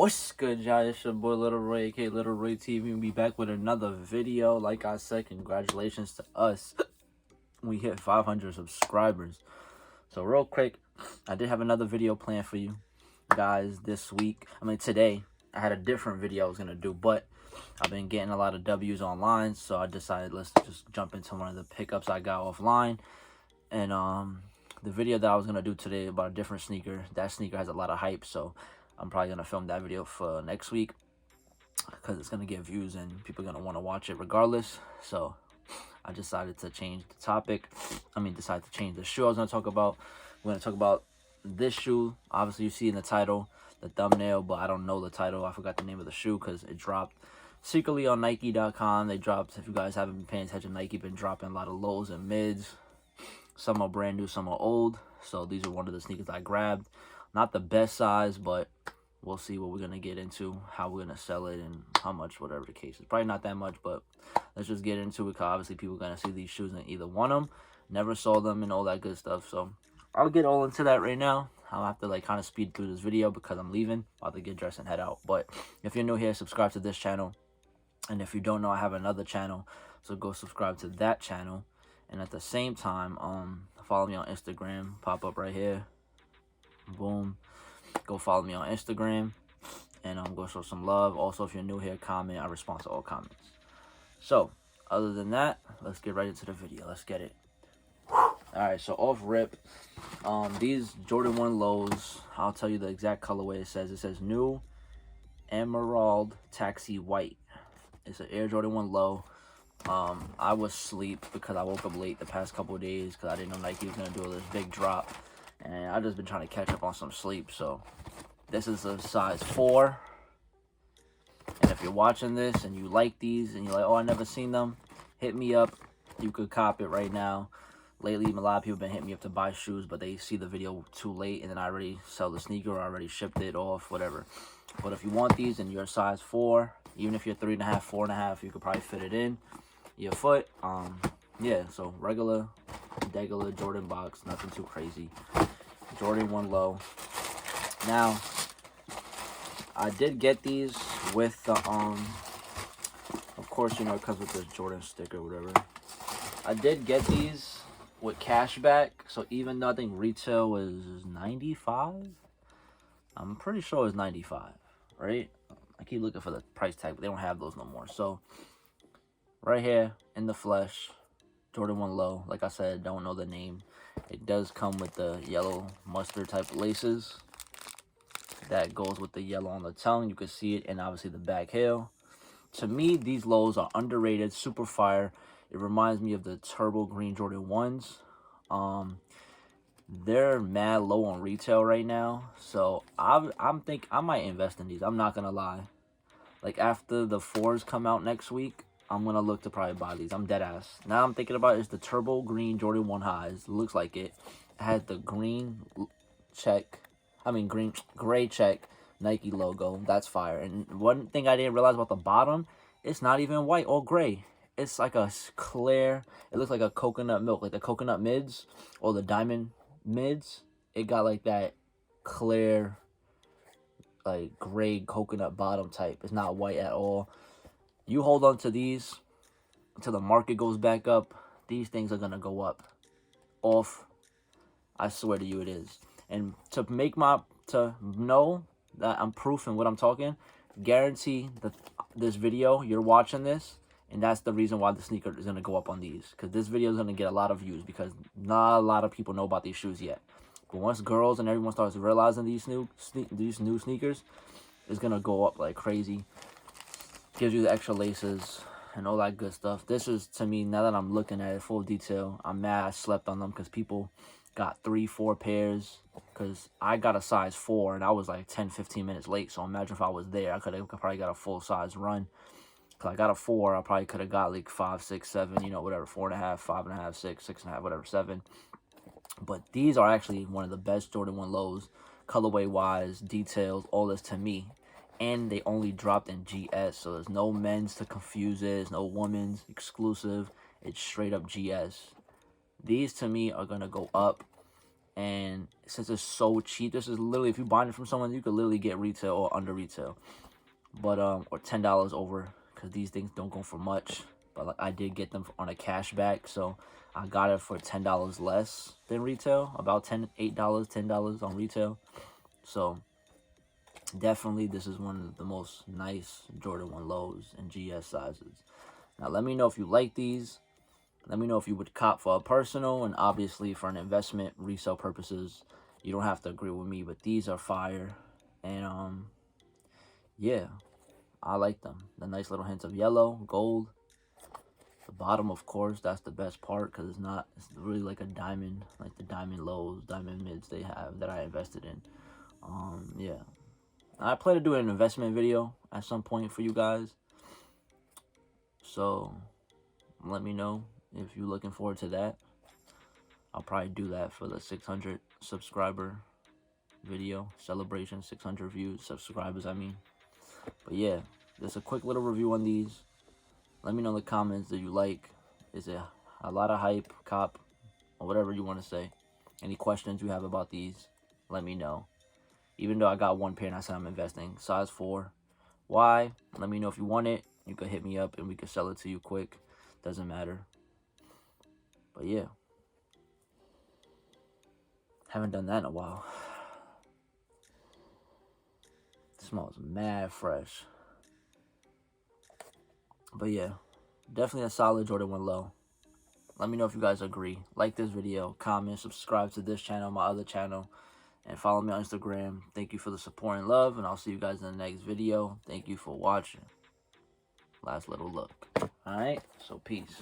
What's good, y'all? It's your boy Little Roy, aka Little Roy TV, and be back with another video. Like I said, congratulations to us. We hit 500 subscribers. So real quick, I did have another video planned for you guys this week. Today. I had a different video I was gonna do, but I've been getting a lot of W's online, so I decided let's just jump into one of the pickups I got offline. And the video that I was gonna do today about a different sneaker. That sneaker has a lot of hype, so I'm probably gonna film that video for next week because it's gonna get views and people are gonna want to watch it regardless. So I decided to change the topic. Decided to change the shoe I was gonna talk about. We're gonna talk about this shoe. Obviously, you see in the title, the thumbnail, but I don't know the title. I forgot the name of the shoe because it dropped secretly on Nike.com. They dropped. If you guys haven't been paying attention, Nike been dropping a lot of lows and mids. Some are brand new, some are old. So these are one of the sneakers I grabbed. Not the best size, but we'll see what we're going to get into, how we're going to sell it, and how much, whatever the case is. Probably not that much, but let's just get into it, because obviously people are going to see these shoes and either want them, never saw them, and all that good stuff. So I'll get all into that right now. I'll have to kind of speed through this video because I'm leaving. About to get dressed and head out. But if you're new here, subscribe to this channel. And if you don't know, I have another channel, so go subscribe to that channel. And at the same time, follow me on Instagram. Pop up right here. Boom. Go follow me on Instagram. And go show some love. Also, if you're new here, comment. I respond to all comments. So, other than that, let's get right into the video. Let's get it. Alright, so off rip. These Jordan 1 lows. I'll tell you the exact colorway it says. It says New Emerald Taxi White. It's an Air Jordan 1 low. I was asleep because I woke up late the past couple of days because I didn't know Nike was going to do this big drop. And I just been trying to catch up on some sleep. So this is a size 4. And if you're watching this and you like these and you're like, oh, I never seen them, hit me up. You could cop it right now. Lately, a lot of people have been hitting me up to buy shoes, but they see the video too late and then I already sell the sneaker or I already shipped it off, whatever. But if you want these and you're a size 4, even if you're 3.5, 4.5, you could probably fit it in your foot. Yeah, so regular Jordan box, nothing too crazy. Jordan 1 low. Now, I did get these with the of course, you know, it comes with the Jordan sticker or whatever. I did get these with cashback, so even though I think retail was 95, I'm pretty sure it was 95, right? I keep looking for the price tag, but they don't have those no more. So right here in the flesh, Jordan 1 low. Like I said, don't know the name. It does come with the yellow mustard type laces that goes with the yellow on the tongue. You can see it, and obviously the back heel. To me, these lows are underrated, super fire. It reminds me of the turbo green Jordan 1s. They're mad low on retail right now, so I'm think I might invest in these. I'm not gonna lie. Like after the 4s come out next week, I'm gonna look to probably buy these. I'm dead ass. Now I'm thinking about is the turbo green Jordan 1 highs. Looks like it. It has the green gray check Nike logo. That's fire. And one thing I didn't realize about the bottom, it's not even white or gray. It's like a clear, it looks like a coconut milk, like the coconut mids or the diamond mids. It got like that clear, like gray coconut bottom type. It's not white at all. You hold on to these until the market goes back up. These things are going to go up. Off. I swear to you it is. And to know that I'm proof in what I'm talking, guarantee that this video, you're watching this, and that's the reason why the sneaker is going to go up on these. Because this video is going to get a lot of views because not a lot of people know about these shoes yet. But once girls and everyone starts realizing these new sneakers, it's going to go up like crazy. Gives you the extra laces and all that good stuff. This is, to me, now that I'm looking at it full detail, I'm mad I slept on them because people got 3-4 pairs. Because I got a size 4 and I was like 10-15 minutes late. So imagine if I was there, I could have probably got a full size run. Because I got a 4, I probably could have got like 5, 6, 7, you know, whatever, 4.5, 5.5, 6, 6.5, whatever, 7. But these are actually one of the best Jordan 1 lows, colorway wise, details, all this to me. And they only dropped in GS, so there's no men's to confuse it. There's no women's exclusive. It's straight up GS. These to me are gonna go up. And since it's so cheap, this is literally, if you buy it from someone, you could literally get retail or under retail. But or $10 over, because these things don't go for much. But like, I did get them on a cashback, so I got it for $10 less than retail, about $8, $10 on retail. So definitely, this is one of the most nice Jordan 1 lows in GS sizes. Now, let me know if you like these. Let me know if you would cop for a personal, and obviously for an investment, resale purposes. You don't have to agree with me, but these are fire. And yeah, I like them. The nice little hints of yellow, gold. The bottom, of course, that's the best part, because it's really like a diamond, like the diamond lows, diamond mids they have that I invested in. Yeah. I plan to do an investment video at some point for you guys. So let me know if you're looking forward to that. I'll probably do that for the 600 subscriber video celebration, 600 views, subscribers, I mean. But yeah, just a quick little review on these. Let me know in the comments that you like. Is it a lot of hype, cop, or whatever you want to say? Any questions you have about these, let me know. Even though I got one pair and I said I'm investing, size 4. Why? Let me know if you want it. You could hit me up and we could sell it to you quick. Doesn't matter. But yeah. Haven't done that in a while. It smells mad fresh. But yeah, definitely a solid Jordan 1 low. Let me know if you guys agree. Like this video, comment, subscribe to this channel, my other channel, and follow me on Instagram. Thank you for the support and love, and I'll see you guys in the next video. Thank you for watching. Last little look. Alright, so peace.